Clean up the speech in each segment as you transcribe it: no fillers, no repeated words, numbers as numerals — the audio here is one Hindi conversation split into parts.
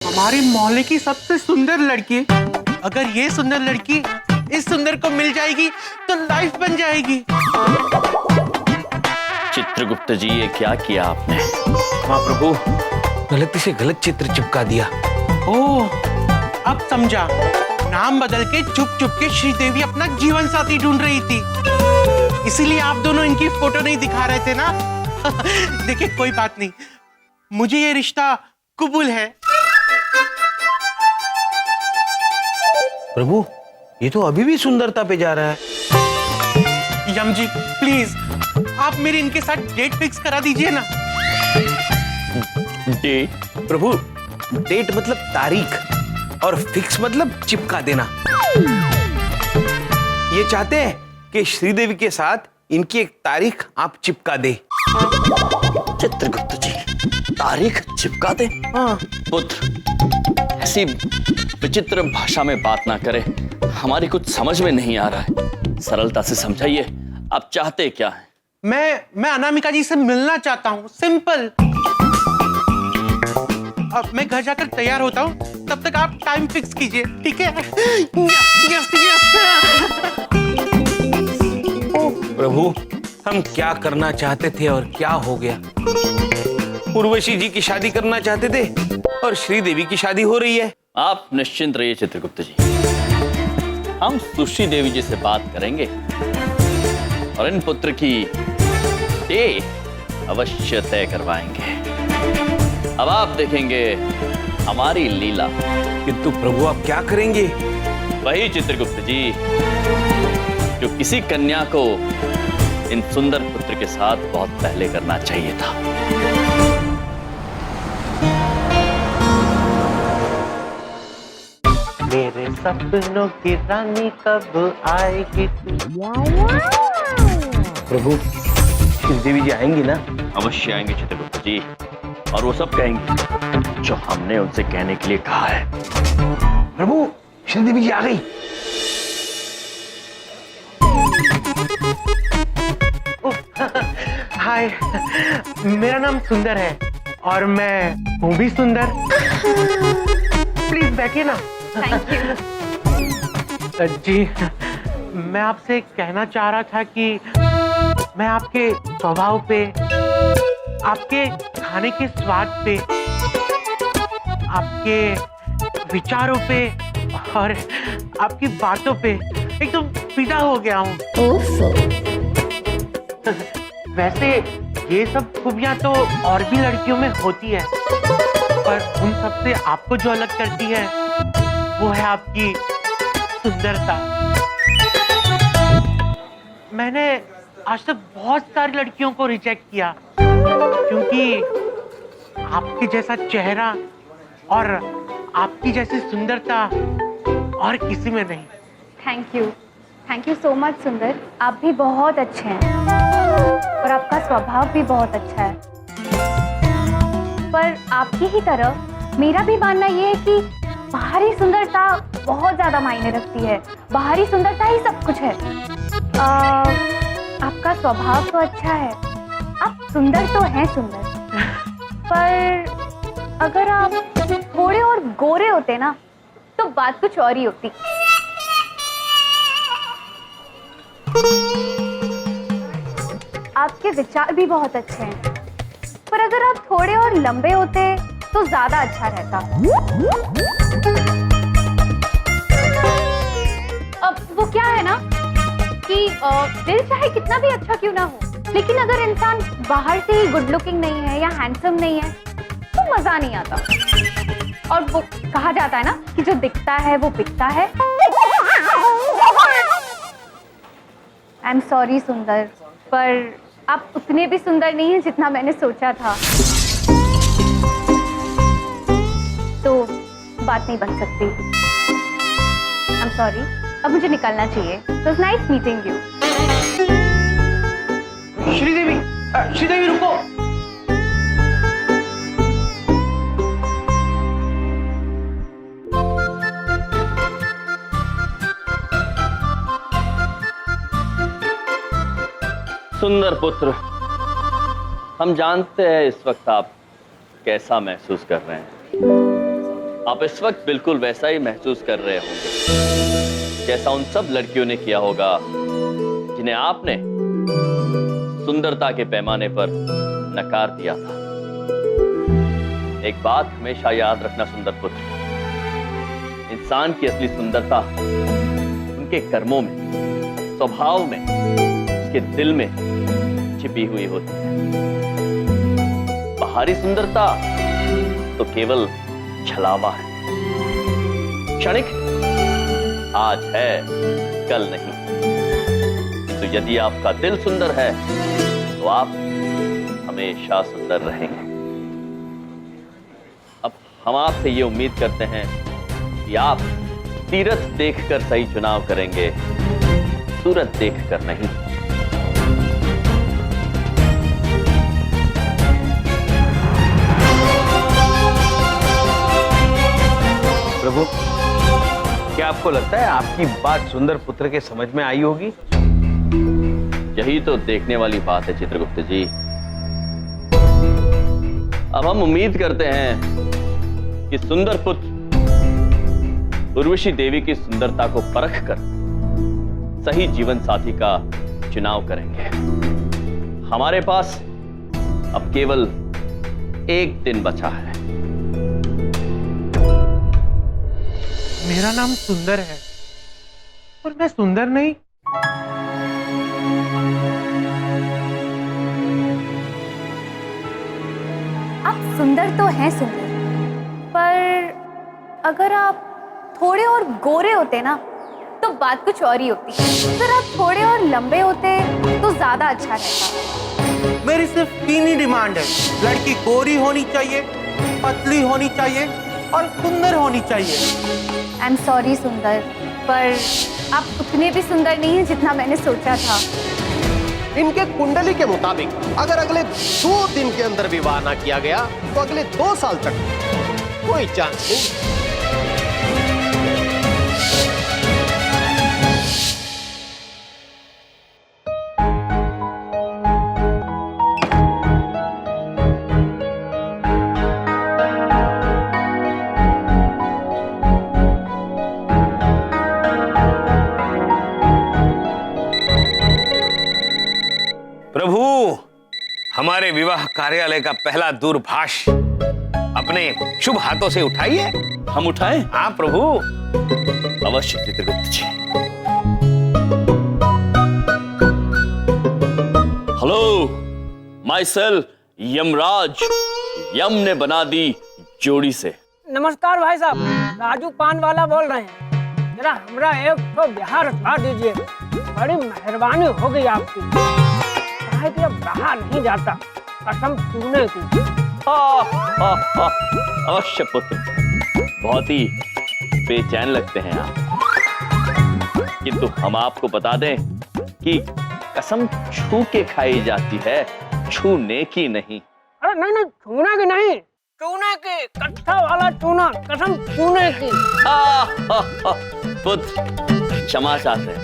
हमारे मोहल्ले की सबसे सुंदर लड़की, अगर ये सुंदर लड़की इस सुंदर को मिल जाएगी तो लाइफ बन जाएगी। चित्रगुप्त जी, ये क्या किया आपने? महाप्रभु, गलती से गलत चित्र चिपका दिया। ओह, अब समझा। नाम बदल के चुप चुप के श्रीदेवी अपना जीवन साथी ढूंढ रही थी, इसीलिए आप दोनों इनकी फोटो नहीं दिखा रहे थे ना। देखिए, कोई बात नहीं, मुझे ये रिश्ता कबूल है। प्रभु, ये तो अभी भी सुंदरता पे जा रहा है। यम जी, प्लीज आप मेरी इनके साथ डेट फिक्स करा दीजिए ना। डेट? प्रभु, डेट मतलब तारीख और फिक्स मतलब चिपका देना। ये चाहते हैं कि श्रीदेवी के साथ इनकी एक तारीख आप चिपका दे। चित्रगुप्त जी, तारीख चिपका दे? हाँ। पुत्र, ऐसी विचित्र भाषा में बात ना करे, हमारी कुछ समझ में नहीं आ रहा है। सरलता से समझाइए, आप चाहते क्या हैं? मैं अनामिका जी से मिलना चाहता हूँ, सिंपल। अब मैं घर जाकर तैयार होता हूँ, तब तक आप टाइम फिक्स कीजिए, ठीक है? Yes, yes. प्रभु, हम क्या करना चाहते थे और क्या हो गया? उर्वशी जी की शादी करना चाहते थे और श्रीदेवी की शादी हो रही है। आप निश्चिंत रहिए चित्रगुप्त जी, हम सुश्री देवी जी से बात करेंगे और इन पुत्र की डेट अवश्य तय करवाएंगे। अब आप देखेंगे हमारी लीला। किंतु प्रभु, आप क्या करेंगे? वही चित्रगुप्त जी जो किसी कन्या को इन सुंदर पुत्र के साथ बहुत पहले करना चाहिए था। मेरे सपनों की रानी कब आएगी? प्रभु, श्रीदेवी जी आएंगी ना? अवश्य आएंगे चित्रगुप्त जी, और वो सब कहेंगे जो हमने उनसे कहने के लिए कहा है। प्रभु, श्रीदेवी जी आ गई। हाय, मेरा नाम सुंदर है और मैं हूँ भी सुंदर। प्लीज बैठिए ना। Thank you. जी, मैं आपसे कहना चाह रहा था कि मैं आपके स्वभाव पे, आपके खाने के स्वाद पे, आपके विचारों पे और आपकी बातों पे एकदम फिदा हो गया हूँ। वैसे ये सब खूबियां तो और भी लड़कियों में होती है, पर उन सब से आपको जो अलग करती है वो है आपकी सुंदरता। मैंने आज तक बहुत सारी लड़कियों को रिजेक्ट किया क्योंकि आपके जैसा चेहरा और आपकी जैसी सुंदरता और किसी में नहीं। थैंक यू सो मच सुंदर, आप भी बहुत अच्छे हैं और आपका स्वभाव भी बहुत अच्छा है। पर आपकी ही तरह मेरा भी मानना ये है कि बाहरी सुंदरता बहुत ज्यादा मायने रखती है। बाहरी सुंदरता ही सब कुछ है। आपका स्वभाव तो अच्छा है, आप सुंदर तो हैं सुंदर, पर अगर आप थोड़े और गोरे होते ना तो बात कुछ और ही होती। आपके विचार भी बहुत अच्छे हैं, पर अगर आप थोड़े और लंबे होते तो ज्यादा अच्छा रहता। अब वो क्या है ना कि दिल चाहे कितना भी अच्छा क्यों ना हो, लेकिन अगर इंसान बाहर से ही गुड लुकिंग नहीं है या हैंडसम नहीं है तो मजा नहीं आता। और वो कहा जाता है ना कि जो दिखता है वो बिकता है। आई एम सॉरी सुंदर, पर आप उतने भी सुंदर नहीं हैं जितना मैंने सोचा था, तो बात नहीं बन सकती। आई एम सॉरी, अब मुझे निकलना चाहिए। It was nice meeting you. Sridevi रुको। सुंदर पुत्र, हम जानते हैं इस वक्त आप कैसा महसूस कर रहे हैं। आप इस वक्त बिल्कुल वैसा ही महसूस कर रहे होंगे जैसा उन सब लड़कियों ने किया होगा जिन्हें आपने सुंदरता के पैमाने पर नकार दिया था। एक बात हमेशा याद रखना सुंदर पुत्र, इंसान की असली सुंदरता उनके कर्मों में, स्वभाव में, उसके दिल में छिपी हुई होती है। बाहरी सुंदरता तो केवल छलावा है, क्षणिक, आज है कल नहीं। तो यदि आपका दिल सुंदर है तो आप हमेशा सुंदर रहेंगे। अब हम आपसे ये उम्मीद करते हैं कि आप सीरत देखकर सही चुनाव करेंगे, सूरत देखकर नहीं। प्रभु, क्या आपको लगता है आपकी बात सुंदर पुत्र के समझ में आई होगी? यही तो देखने वाली बात है चित्रगुप्त जी। अब हम उम्मीद करते हैं कि सुंदर पुत्र उर्वशी देवी की सुंदरता को परखकर सही जीवन साथी का चुनाव करेंगे। हमारे पास अब केवल एक दिन बचा है। मेरा नाम सुंदर है और मैं सुंदर नहीं। आप सुंदर तो हैं सुंदर, पर अगर आप थोड़े और गोरे होते ना तो बात कुछ और ही होती। अगर आप थोड़े और लंबे होते तो ज्यादा अच्छा रहता। मेरी सिर्फ 3 ही डिमांड है, लड़की गोरी होनी चाहिए, पतली होनी चाहिए और सुंदर होनी चाहिए। आई एम सॉरी सुंदर, पर आप उतने भी सुंदर नहीं हैं जितना मैंने सोचा था। इनके कुंडली के मुताबिक अगर अगले 2 दिन के अंदर विवाह ना किया गया तो अगले 2 साल तक कोई चांस नहीं। प्रभु, हमारे विवाह कार्यालय का पहला दूरभाष अपने शुभ हाथों से उठाइए। हम उठाएं? हाँ प्रभु। अवश्य Chitragupta ji. Hello, myself Yamraj. Yam ने बना दी जोड़ी से। नमस्कार भाई साहब, राजू पान वाला बोल रहे हैं। जरा हमरा एक तो बिहार रखवा दीजिए, बड़ी मेहरबानी होगी आपकी। कि अब रहा नहीं जाता, कसम सुनने की। अवश्य पुत्र, बहुत ही बेचैन लगते हैं आप, किंतु हम आपको बता दें कि कसम छू के खाई जाती है, छूने की नहीं। अरे नहीं नहीं, छूने की नहीं, चूने की, कट्ठा वाला चूना, कसम छूने की। पुत्र क्षमा चाहते हैं,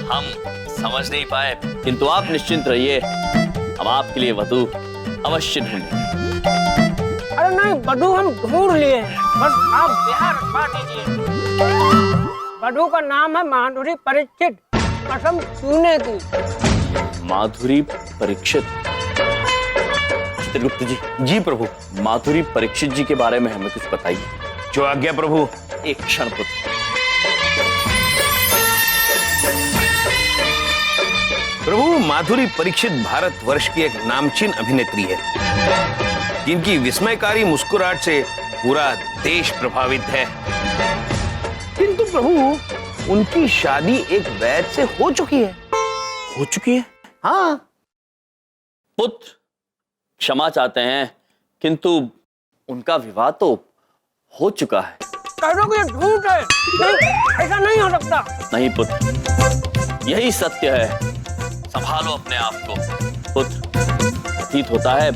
हम समझ नहीं पाए, किंतु आप निश्चिंत रहिए, हम आपके लिए वधू अवश्य ढूंढेंगे। अरे नहीं, वधू हम ढूंढ लिए, बस आप बिहार रखवा दीजिए। वधू का नाम है माधुरी परीक्षित, कसम छूने की। माधुरी परीक्षित? चित्रगुप्त जी। जी प्रभु। माधुरी परीक्षित जी के बारे में हमें कुछ बताइए। जो आज्ञा प्रभु। एक क्षण पुत्र। प्रभु, माधुरी परीक्षित भारतवर्ष की एक नामचीन अभिनेत्री है, जिनकी विस्मयकारी मुस्कुराहट से पूरा देश प्रभावित है। किंतु प्रभु, उनकी शादी एक वैद्य से हो चुकी है। हो चुकी है? हाँ। पुत्र क्षमा चाहते हैं, किंतु उनका विवाह तो हो चुका है। कह दो कि ये झूठ है। नहीं, ऐसा नहीं हो सकता। नहीं पुत्र, यही सत्य है। संभालो अपने आप को पुत्र। प्रतीत होता है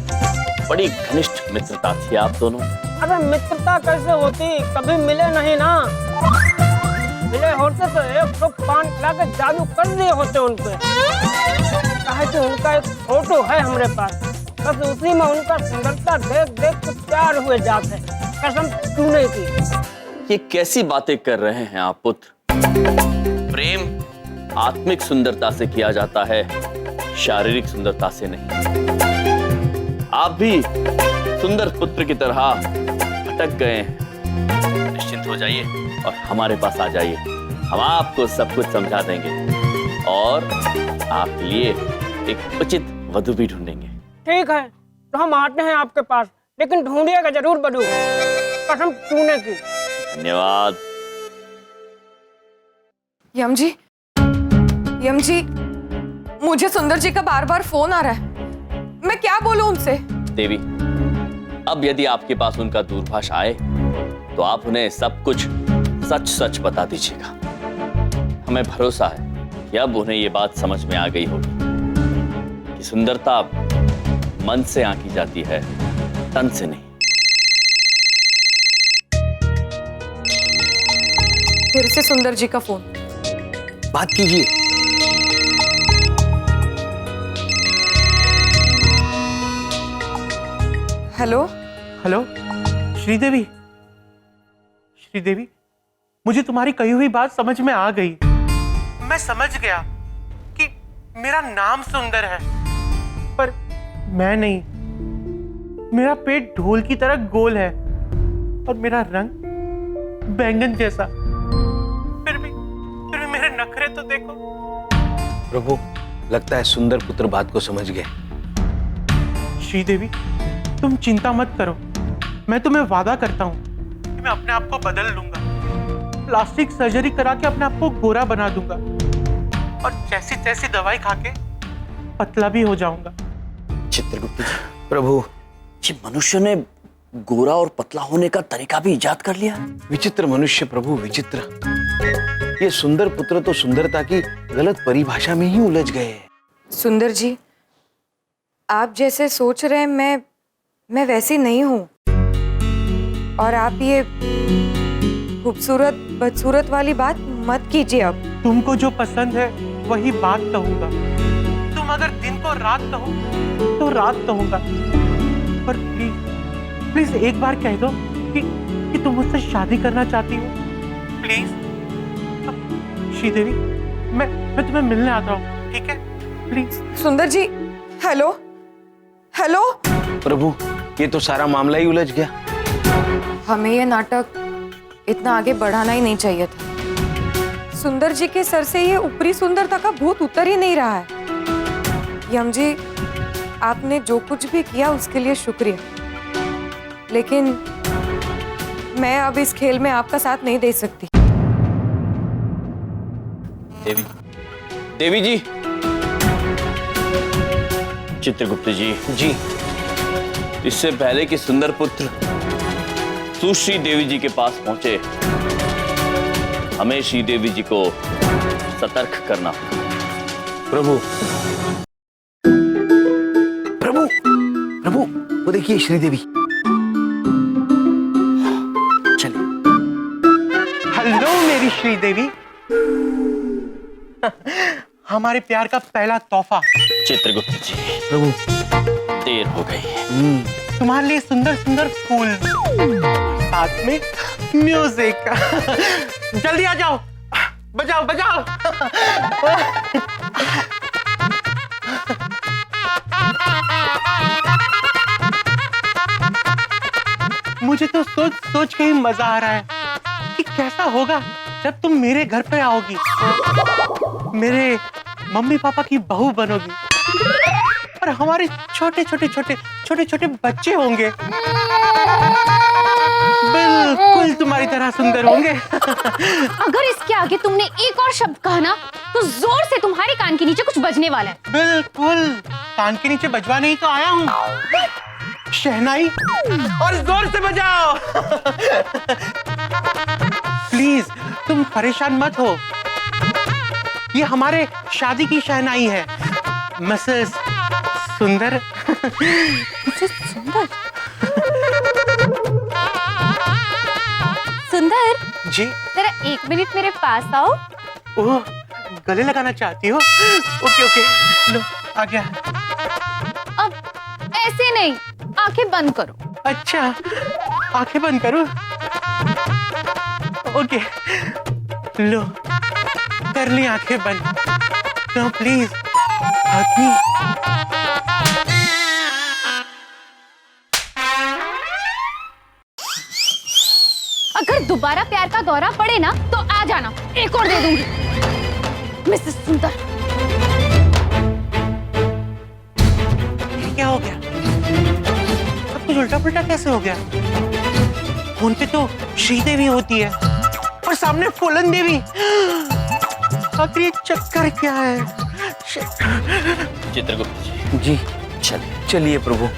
बड़ी घनिष्ठ मित्रता थी आप दोनों। अरे मित्रता कैसे होती, कभी मिले नहीं ना। मिले होते तो 100 पान खिला के जादू कर दिए होते उनपे। कहे कि उनका एक फोटो है हमारे पास, बस उसी में उनका सुंदरता देख देख के प्यार हुए जाते। कसम तूने की। ये कैसी बातें कर रहे हैं आप पुत्र? प्रेम आत्मिक सुंदरता से किया जाता है, शारीरिक सुंदरता से नहीं। आप भी सुंदर पुत्र की तरह भटक गए हैं। निश्चिंत हो जाइए और हमारे पास आ जाइए, हम आपको सब कुछ समझा देंगे और आपके लिए एक उचित वधु भी ढूंढेंगे। ठीक है, तो हम आते हैं आपके पास, लेकिन ढूंढिएगा जरूर बधू, कसम तूने की। धन्यवाद। यम जी, मुझे सुंदर जी का बार बार फोन आ रहा है, मैं क्या बोलूं उनसे? देवी, अब यदि आपके पास उनका दूरभाष आए तो आप उन्हें सब कुछ सच सच बता दीजिएगा। हमें भरोसा है कि अब उन्हें ये बात समझ में आ गई होगी कि सुंदरता मन से आंकी जाती है, तन से नहीं। फिर से सुंदर जी का फोन। बात कीजिए। हेलो हेलो श्रीदेवी, श्रीदेवी, मुझे तुम्हारी कही हुई बात समझ में आ गई। मैं समझ गया कि मेरा नाम सुंदर है, पर मैं नहीं। मेरा पेट ढोल की तरह गोल है और मेरा रंग बैंगन जैसा। फिर भी मेरे नखरे तो देखो। प्रभु, लगता है सुंदर पुत्र बात को समझ गए। श्रीदेवी, तुम चिंता मत करो, मैं तुम्हें वादा करता हूँ कि मैं अपने आप को बदल लूंगा, प्लास्टिक सर्जरी करा के अपने आप को गोरा बना दूंगा और जैसी तैसी दवाई खा के पतला भी हो जाऊंगा। चित्रगुप्त जी, प्रभु, ये मनुष्य ने गोरा और पतला होने का तरीका भी इजाद कर लिया। विचित्र मनुष्य प्रभु, विचित्र। ये सुंदर पुत्र तो सुंदरता की गलत परिभाषा में ही उलझ गए। सुंदर जी, आप जैसे सोच रहे हैं मैं वैसी नहीं हूं, और आप ये खूबसूरत बदसूरत वाली बात मत कीजिए। अब तुमको जो पसंद है वही बात कहूंगा। तुम अगर दिन को रात कहो तो रात कहूंगा, पर प्लीज एक बार कह दो कि तुम मुझसे शादी करना चाहती हो। प्लीज श्रीदेवी, मैं तुम्हें मिलने आता हूँ, ठीक है? प्लीज। सुंदर जी, हेलो हेलो। प्रभु, ये तो सारा मामला ही उलझ गया। हमें ये नाटक इतना आगे बढ़ाना ही नहीं चाहिए था। सुंदर जी के सर से ये ऊपरी सुंदरता का भूत उतर ही नहीं रहा है। यम जी, आपने जो कुछ भी किया उसके लिए शुक्रिया, लेकिन मैं अब इस खेल में आपका साथ नहीं दे सकती। देवी जी, चित्रगुप्त जी, इससे पहले कि सुंदर पुत्र सुश्री देवी जी के पास पहुंचे, हमें श्री देवी जी को सतर्क करना होगा। प्रभु, प्रभु, प्रभु, वो देखिए श्रीदेवी। चलिए। हेलो मेरी श्रीदेवी, हमारे प्यार का पहला तोहफा। चित्रगुप्त जी, प्रभु, देर हो गई। तुम्हारे लिए सुंदर सुंदर फूल, साथ में म्यूजिक। जल्दी आ जाओ, बजाओ बजाओ। मुझे तो सोच सोच के ही मजा आ रहा है कि कैसा होगा जब तुम मेरे घर पे आओगी, मेरे मम्मी पापा की बहू बनोगी और हमारे छोटे छोटे बच्चे होंगे, बिल्कुल तुम्हारी तरह सुंदर होंगे। अगर इसके आगे तुमने एक और शब्द कहा ना तो जोर से तुम्हारे कान के नीचे कुछ बजने वाला है। बिल्कुल, कान के नीचे बजवाने ही तो आया हूँ। शहनाई, और जोर से बजाओ। प्लीज तुम परेशान मत हो, ये हमारे शादी की शहनाई है, मिसेस सुंदर। सुंदर सुंदर जी, जरा 1 मिनट मेरे पास आओ। ओह, गले लगाना चाहती हो? ओके ओके, लो आ गया। अब ऐसे नहीं, आंखें बंद करो। अच्छा, आंखें बंद करूं? ओके, लो कर ली आंखें बंद। नो प्लीज आदमी। अगर दोबारा प्यार का दौरा पड़े ना तो आ जाना, एक और दे दूंगी। मिसेस सुंदर। ये क्या हो गया? सब कुछ उल्टा पुल्टा कैसे हो गया? फोन पे तो श्रीदेवी होती है और सामने फूलन देवी। आखिर ये चक्कर क्या है? चित्रगुप्त जी, जी चलिए। चलिए प्रभु।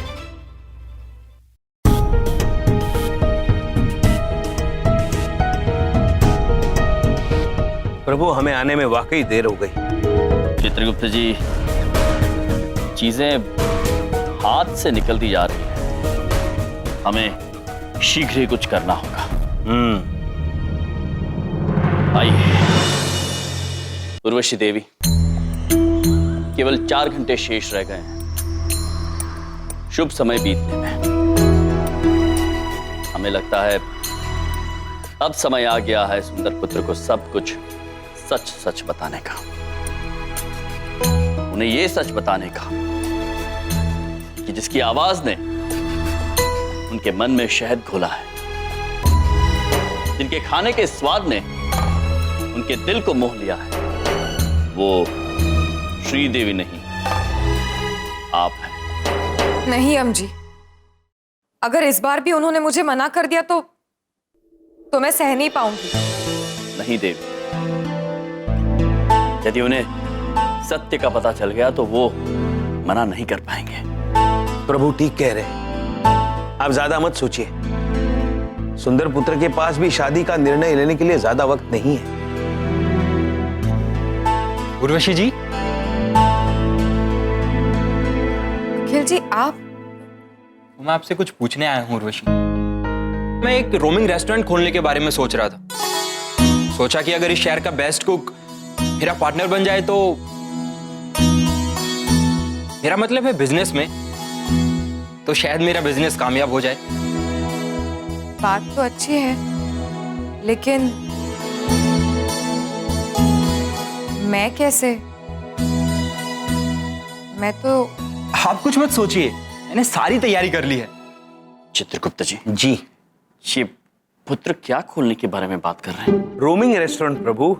प्रभु हमें आने में वाकई देर हो गई। चित्रगुप्त जी, चीजें हाथ से निकलती जा रही हैं। हमें शीघ्र ही कुछ करना होगा। आइए। उर्वशी देवी, केवल 4 घंटे शेष रह गए हैं शुभ समय बीतने में। हमें लगता है अब समय आ गया है सुंदर पुत्र को सब कुछ सच सच बताने का। उन्हें यह सच बताने का कि जिसकी आवाज ने उनके मन में शहद घोला है, जिनके खाने के स्वाद ने उनके दिल को मोह लिया है, वो श्रीदेवी नहीं, आप हैं। नहीं अम्जी, अगर इस बार भी उन्होंने मुझे मना कर दिया तो मैं सह नहीं पाऊंगी। नहीं देवी, यदि उन्हें सत्य का पता चल गया तो वो मना नहीं कर पाएंगे। प्रभु ठीक कह रहे, आप ज्यादा मत सोचिए। सुंदर पुत्र के पास भी शादी का निर्णय लेने के लिए ज्यादा वक्त नहीं है। उर्वशी जी। अखिल जी आप? मैं आपसे कुछ पूछने आया हूँ उर्वशी। मैं एक रोमिंग रेस्टोरेंट खोलने के बारे में सोच रहा था। सोचा कि अगर इस शहर का बेस्ट कुक मेरा पार्टनर बन जाए तो, मेरा मतलब है बिजनेस में, तो शायद मेरा बिजनेस कामयाब हो जाए। बात तो अच्छी है, लेकिन मैं कैसे? मैं तो... आप कुछ मत सोचिए, मैंने सारी तैयारी कर ली है। चित्रगुप्त जी, जी ये पुत्र क्या खोलने के बारे में बात कर रहे हैं? रोमिंग रेस्टोरेंट प्रभु,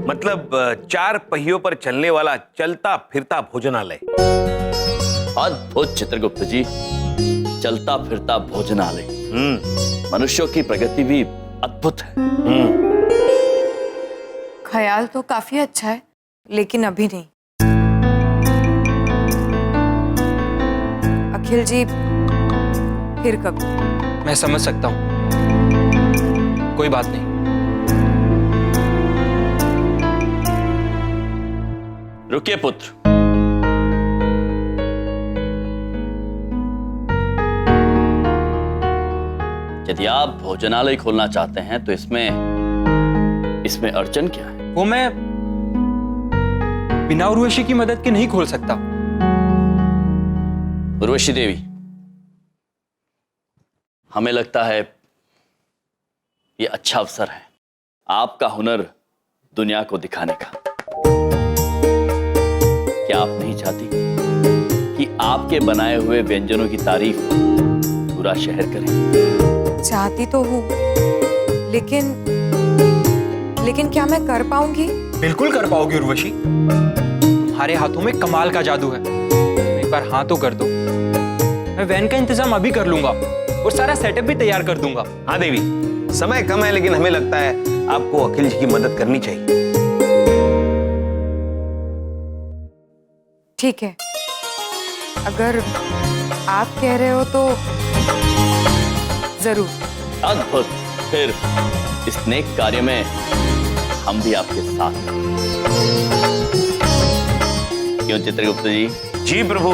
मतलब 4 पहियों पर चलने वाला चलता फिरता भोजनालय। अद्भुत चित्रगुप्त जी, चलता फिरता भोजनालय। मनुष्यों की प्रगति भी अद्भुत है। ख्याल तो काफी अच्छा है, लेकिन अभी नहीं। अखिल जी, फिर कभी। मैं समझ सकता हूं, कोई बात नहीं। रुकिए पुत्र। यदि आप भोजनालय खोलना चाहते हैं तो इसमें अड़चन क्या है? वो मैं बिना उर्वशी की मदद के नहीं खोल सकता। उर्वशी देवी, हमें लगता है ये अच्छा अवसर है आपका हुनर दुनिया को दिखाने का। क्या आप नहीं चाहती कि आपके बनाए हुए व्यंजनों की तारीफ पूरा शहर करे? चाहती तो हूँ, लेकिन क्या मैं कर पाऊंगी? बिल्कुल कर पाओगी उर्वशी, तुम्हारे हाथों में कमाल का जादू है। एक बार हाँ तो कर दो, मैं वैन का इंतजाम अभी कर लूंगा और सारा सेटअप भी तैयार कर दूंगा। हाँ देवी, समय कम है, लेकिन हमें लगता है आपको अखिल जी की मदद करनी चाहिए। ठीक है, अगर आप कह रहे हो तो जरूर। अद्भुत, फिर इस नेक कार्य में हम भी आपके साथ हैं। क्यों चित्रगुप्त जी? जी प्रभु।